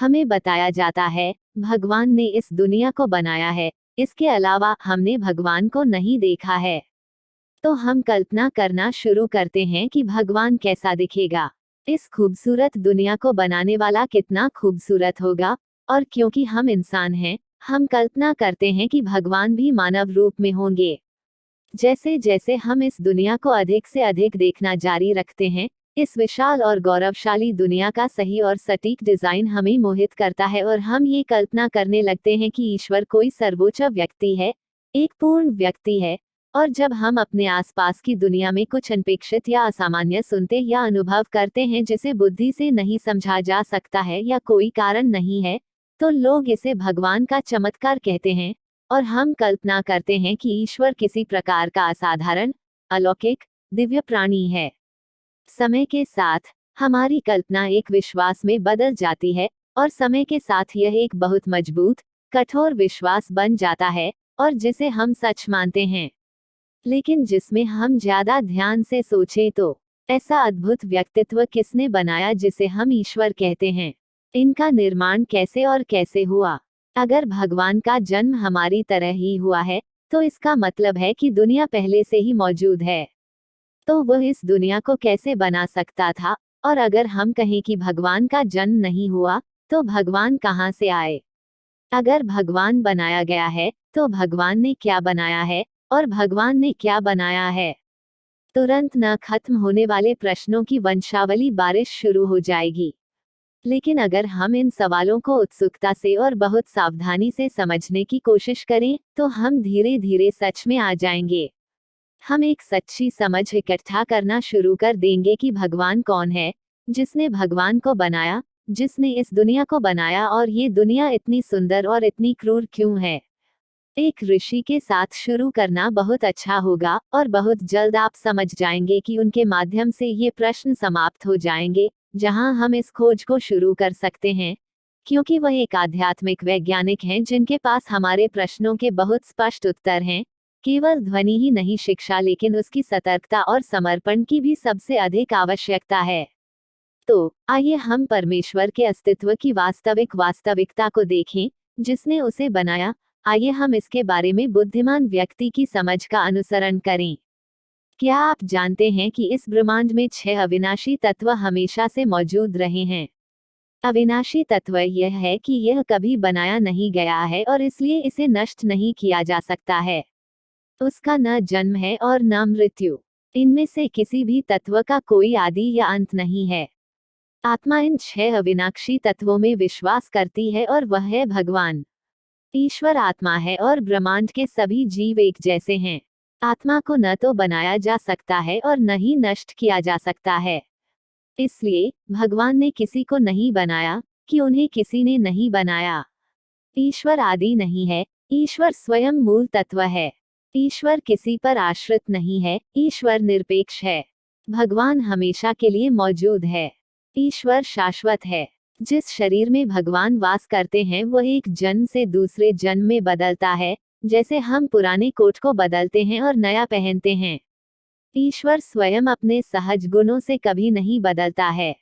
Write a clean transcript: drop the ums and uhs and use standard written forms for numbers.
हमें बताया जाता है भगवान ने इस दुनिया को बनाया है, इसके अलावा हमने भगवान को नहीं देखा है। तो हम कल्पना करना शुरू करते हैं कि भगवान कैसा दिखेगा, इस खूबसूरत दुनिया को बनाने वाला कितना खूबसूरत होगा। और क्योंकि हम इंसान हैं, हम कल्पना करते हैं कि भगवान भी मानव रूप में होंगे। जैसे जैसे हम इस दुनिया को अधिक से अधिक देखना जारी रखते हैं, इस विशाल और गौरवशाली दुनिया का सही और सटीक डिजाइन हमें मोहित करता है और हम ये कल्पना करने लगते हैं कि ईश्वर कोई सर्वोच्च व्यक्ति है, एक पूर्ण व्यक्ति है। और जब हम अपने आसपास की दुनिया में कुछ अनपेक्षित या असामान्य सुनते या अनुभव करते हैं जिसे बुद्धि से नहीं समझा जा सकता है या कोई कारण नहीं है, तो लोग इसे भगवान का चमत्कार कहते हैं। और हम कल्पना करते हैं कि ईश्वर किसी प्रकार का असाधारण, अलौकिक, दिव्य प्राणी है। समय के साथ हमारी कल्पना एक विश्वास में बदल जाती है और समय के साथ यह एक बहुत मजबूत, कठोर विश्वास बन जाता है और जिसे हम सच मानते हैं। लेकिन जिसमें हम ज्यादा ध्यान से सोचें तो ऐसा अद्भुत व्यक्तित्व किसने बनाया जिसे हम ईश्वर कहते हैं? इनका निर्माण कैसे और कैसे हुआ? अगर भगवान का जन्म हमारी तरह ही हुआ है, तो इसका मतलब है कि दुनिया पहले से ही मौजूद है। तो वह इस दुनिया को कैसे बना सकता था? और अगर हम कहें कि भगवान का जन्म नहीं हुआ, तो भगवान कहाँ से आए? अगर भगवान बनाया गया है, तो भगवान ने क्या बनाया है और भगवान ने क्या बनाया है? तुरंत न खत्म होने वाले प्रश्नों की वंशावली बारिश शुरू हो जाएगी। लेकिन अगर हम इन सवालों को उत्सुकता से और बहुत सावधानी से समझने की कोशिश करें, तो हम धीरे धीरे सच में आ जाएंगे। हम एक सच्ची समझ इकट्ठा करना शुरू कर देंगे कि भगवान कौन है, जिसने भगवान को बनाया, जिसने इस दुनिया को बनाया और ये दुनिया इतनी सुंदर और इतनी क्रूर क्यों है। एक ऋषि के साथ शुरू करना बहुत अच्छा होगा और बहुत जल्द आप समझ जाएंगे कि उनके माध्यम से ये प्रश्न समाप्त हो जाएंगे, जहां हम इस खोज को शुरू कर सकते हैं। क्योंकि वह एक आध्यात्मिक वैज्ञानिक हैं जिनके पास हमारे प्रश्नों के बहुत स्पष्ट उत्तर हैं। केवल ध्वनि ही नहीं शिक्षा, लेकिन उसकी सतर्कता और समर्पण की भी सबसे अधिक आवश्यकता है। तो आइए हम परमेश्वर के अस्तित्व की वास्तविकता को देखें, जिसने उसे बनाया। आइए हम इसके बारे में बुद्धिमान व्यक्ति की समझ का अनुसरण करें। क्या आप जानते हैं कि इस ब्रह्मांड में 6 अविनाशी तत्व हमेशा से मौजूद रहे हैं? अविनाशी तत्व यह है कि यह कभी बनाया नहीं गया है और इसलिए इसे नष्ट नहीं किया जा सकता है। उसका न जन्म है और न मृत्यु। इनमें से किसी भी तत्व का कोई आदि या अंत नहीं है। आत्मा इन 6 अविनाशी तत्वों में विश्वास करती है और वह है भगवान। ईश्वर आत्मा है और ब्रह्मांड के सभी जीव एक जैसे हैं। आत्मा को न तो बनाया जा सकता है और न ही नष्ट किया जा सकता है। इसलिए भगवान ने किसी को नहीं बनाया कि उन्हें किसी ने नहीं बनाया। ईश्वर आदि नहीं है, ईश्वर स्वयं मूल तत्व है। ईश्वर किसी पर आश्रित नहीं है, ईश्वर निरपेक्ष है। भगवान हमेशा के लिए मौजूद है। ईश्वर शाश्वत है। जिस शरीर में भगवान वास करते हैं वह एक जन्म से दूसरे जन्म में बदलता है, जैसे हम पुराने कोट को बदलते हैं और नया पहनते हैं। ईश्वर स्वयं अपने सहज गुणों से कभी नहीं बदलता है।